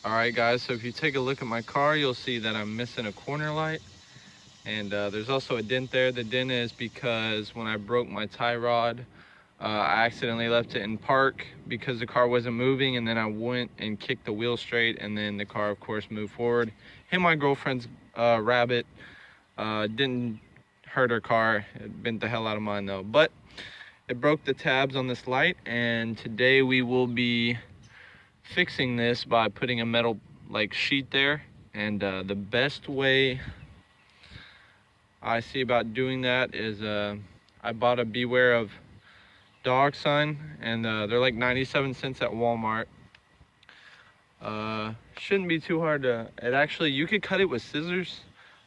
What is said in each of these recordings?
All right, guys, so if you take a look at my car, you'll see that I'm missing a corner light. And there's also a dent there. The dent is because when I broke my tie rod, I accidentally left it in park because the car wasn't moving, and then I went and kicked the wheel straight, and then the car, of course, moved forward. Hit my girlfriend's rabbit. Didn't hurt her car. It bent the hell out of mine, though. But it broke the tabs on this light, and today we will be fixing this by putting a metal sheet there. And the best way I see about doing that is I bought a beware of dog sign, and they're like 97 cents at Walmart. Shouldn't be too hard to, actually, you could cut it with scissors,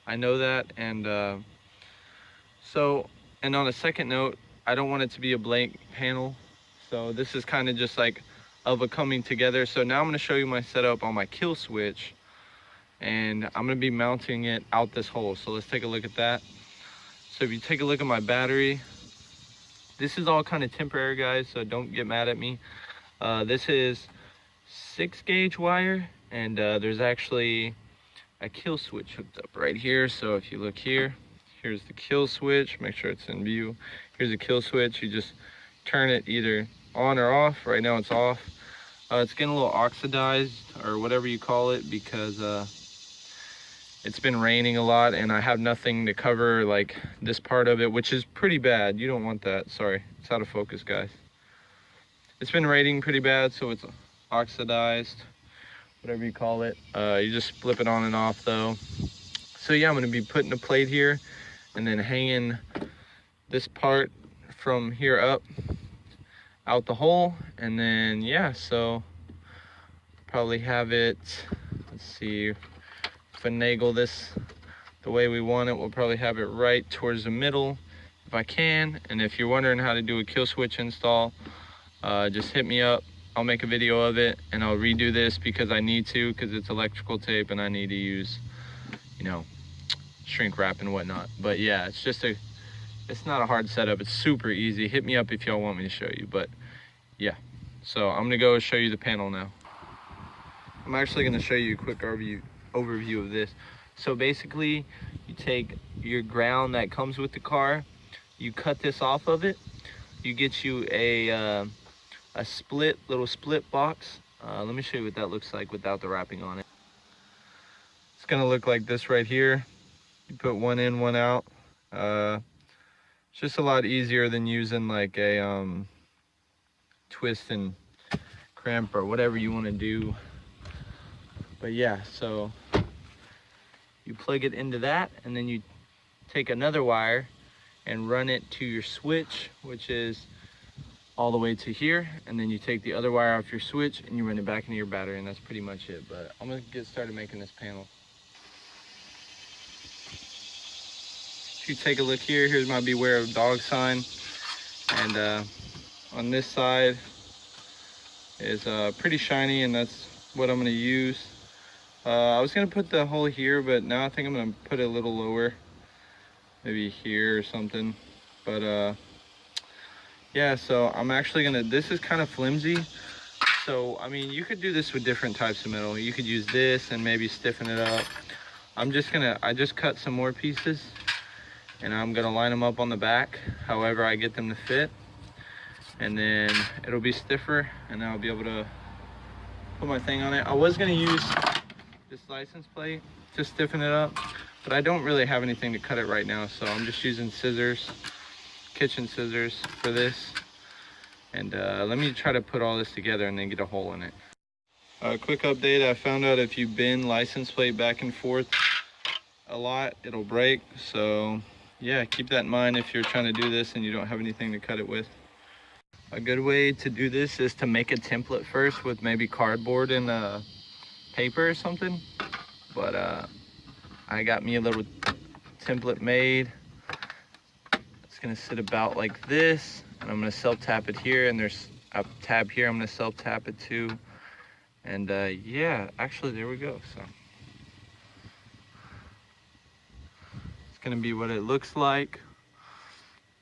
I know that. And and on a second note, I don't want it to be a blank panel, so this is kind of just like of a coming together. So now I'm going to show you my setup on my kill switch, and I'm going to be mounting it out this hole. So let's take a look at that. So if you take a look at my battery, this is all kind of temporary, guys, so don't get mad at me. This is 6-gauge wire, and there's actually a kill switch hooked up right here. So if you look here, here's the kill switch. Make sure it's in view. Here's the kill switch. You just turn it either on or off. Right now it's off. It's getting a little oxidized, or whatever you call it, because it's been raining a lot, and I have nothing to cover like this part of it, which is pretty bad. You don't want that. Sorry, it's out of focus, guys. It's been raining pretty bad, so it's oxidized, whatever you call it. You just flip it on and off, though. So yeah, I'm going to be putting a plate here and then hanging this part from here up out the hole, and then yeah, so probably have it, let's see, finagle this the way we want it. We'll probably have it right towards the middle if I can. And if you're wondering how to do a kill switch install, just hit me up. I'll make a video of it, and I'll redo this because I need to, because it's electrical tape and I need to use, you know, shrink wrap and whatnot. But yeah, it's not a hard setup. It's super easy. Hit me up if y'all want me to show you. But yeah, so I'm gonna go show you the panel now. I'm actually gonna show you a quick overview of this. So basically, you take your ground that comes with the car, you cut this off of it, you get you a little split box. Let me show you what that looks like without the wrapping on it. It's gonna look like this right here. You put one in, one out. It's just a lot easier than using like a twist and crimp or whatever you want to do. But yeah, so you plug it into that, and then you take another wire and run it to your switch, which is all the way to here, and then you take the other wire off your switch and you run it back into your battery, and that's pretty much it. But I'm gonna get started making this panel. If you take a look here, here's my beware of dog sign, and on this side is pretty shiny, and that's what I'm gonna use. I was gonna put the hole here, but now I think I'm gonna put it a little lower, maybe here or something. But yeah, so I'm actually gonna, this is kind of flimsy, so I mean, you could do this with different types of metal. You could use this and maybe stiffen it up. I just cut some more pieces, and I'm gonna line them up on the back however I get them to fit, and then it'll be stiffer, and I'll be able to put my thing on it. I was gonna use this license plate to stiffen it up, but I don't really have anything to cut it right now, so I'm just using scissors, kitchen scissors for this. And let me try to put all this together and then get a hole in it. Quick update, I found out if you bend license plate back and forth a lot, it'll break. So yeah, keep that in mind if you're trying to do this and you don't have anything to cut it with. A good way to do this is to make a template first with maybe cardboard and paper or something. But I got me a little template made. It's gonna sit about like this, and I'm gonna self-tap it here, and there's a tab here I'm gonna self-tap it too. And yeah, actually there we go. So it's gonna be what it looks like.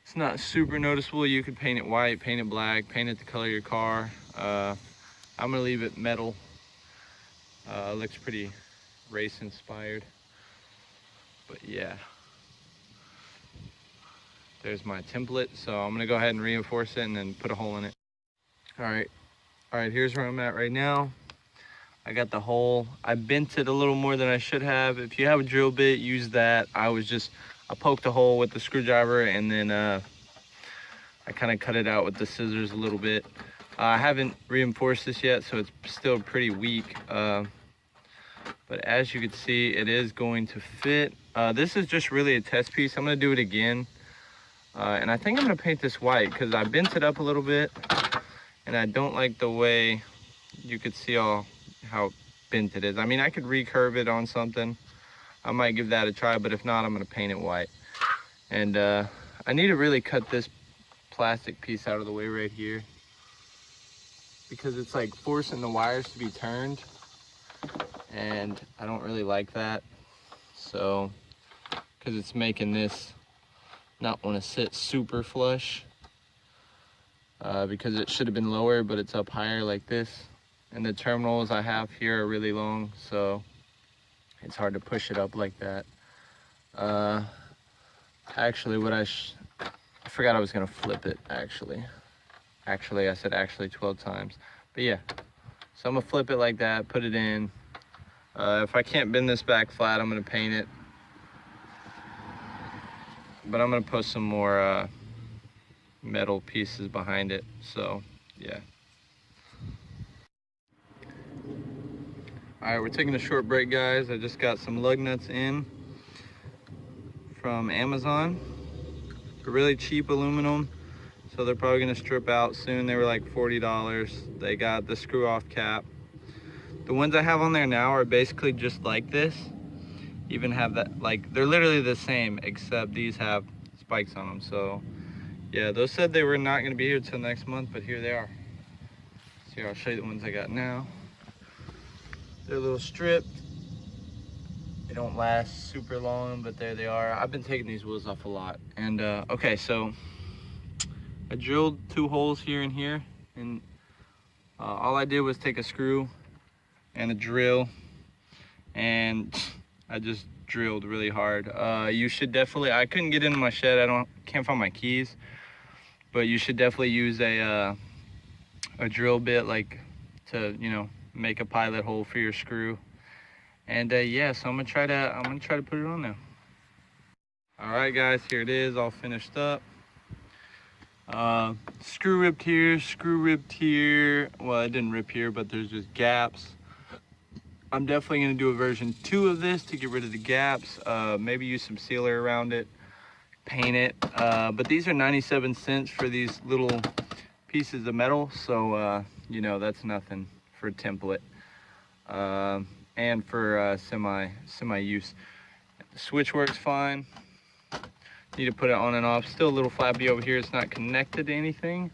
It's not super noticeable. You could paint it white, paint it black, paint it the color of your car. I'm gonna leave it metal. Looks pretty race inspired. But yeah, there's my template. So I'm gonna go ahead and reinforce it and then put a hole in it. All right, here's where I'm at right now. I got the hole. I bent it a little more than I should have. If you have a drill bit, use that. I poked a hole with the screwdriver, and then I kind of cut it out with the scissors a little bit. I haven't reinforced this yet, so it's still pretty weak. But as you can see, it is going to fit. This is just really a test piece. I'm gonna do it again. And I think I'm gonna paint this white because I bent it up a little bit, and I don't like the way you could see how bent it is. I mean, I could recurve it on something. I might give that a try, but if not, I'm gonna paint it white. And I need to really cut this plastic piece out of the way right here, because it's like forcing the wires to be turned, and I don't really like that. So, because it's making this not want to sit super flush, because it should have been lower, but it's up higher like this. And the terminals I have here are really long, so it's hard to push it up like that. Actually, I forgot I was gonna flip it, actually. I said actually 12 times. But yeah, so I'm gonna flip it like that, put it in. If I can't bend this back flat, I'm gonna paint it. But I'm gonna put some more metal pieces behind it, so yeah. All right, we're taking a short break, guys. I just got some lug nuts in from Amazon. They're really cheap aluminum, so they're probably gonna strip out soon. They were like $40. They got the screw off cap. The ones I have on there now are basically just like this. Even have that, like, they're literally the same, except these have spikes on them. So yeah, those said they were not gonna be here till next month, but here they are. So here, I'll show you the ones I got now. They're a little stripped. They don't last super long, but there they are. I've been taking these wheels off a lot. And okay, so I drilled 2 holes here and here, and all I did was take a screw and a drill, and I just drilled really hard. You should definitely, I couldn't get into my shed, can't find my keys, but you should definitely use a drill bit, like, to, you know, make a pilot hole for your screw. And yeah, so I'm gonna try to put it on now. All right, guys, here it is, all finished up. Screw ripped here. Well, it didn't rip here, but there's just gaps. I'm definitely gonna do a version 2 of this to get rid of the gaps. Maybe use some sealer around it, paint it. But these are 97 cents for these little pieces of metal, so you know, that's nothing for a template. And for semi use. The switch works fine. Need to put it on and off. Still a little flappy over here. It's not connected to anything,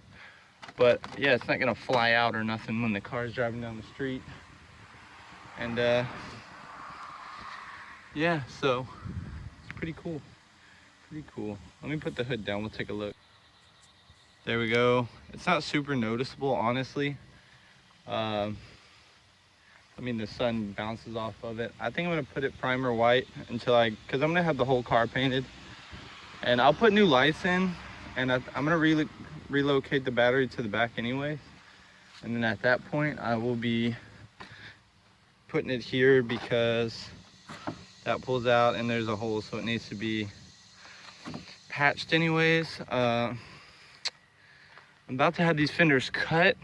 but yeah, it's not gonna fly out or nothing when the car's driving down the street. And yeah, so it's pretty cool. Let me put the hood down, we'll take a look. There we go. It's not super noticeable, honestly. I mean, the sun bounces off of it. I think I'm gonna put it primer white until because I'm gonna have the whole car painted. And I'll put new lights in, and I'm gonna relocate the battery to the back anyways. And then at that point, I will be putting it here because that pulls out and there's a hole, so it needs to be patched anyways. I'm about to have these fenders cut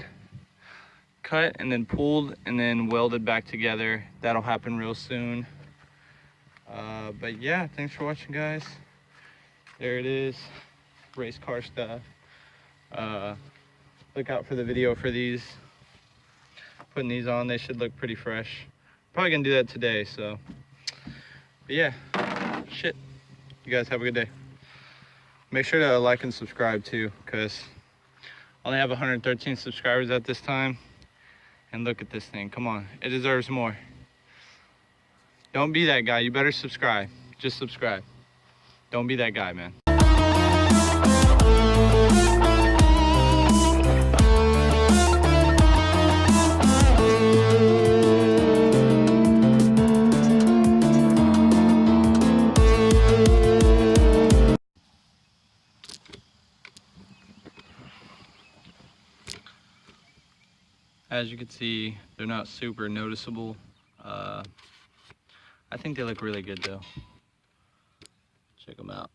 and then pulled and then welded back together. That'll happen real soon. But yeah, thanks for watching, guys. There it is, race car stuff. Look out for the video for these. Putting these on, they should look pretty fresh. Probably gonna do that today, so. But yeah, shit. You guys have a good day. Make sure to like and subscribe too, because I only have 113 subscribers at this time. And look at this thing, come on, it deserves more. Don't be that guy, you better subscribe. Just subscribe. Don't be that guy, man. As you can see, they're not super noticeable. I think they look really good though. Check them out.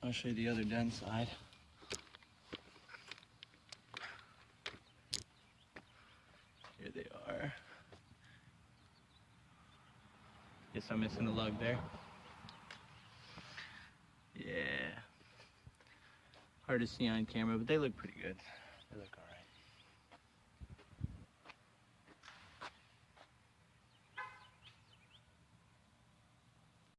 I'll show you the other den side. Here they are. Guess I'm missing the lug there. Yeah. Hard to see on camera, but they look pretty good. They look alright.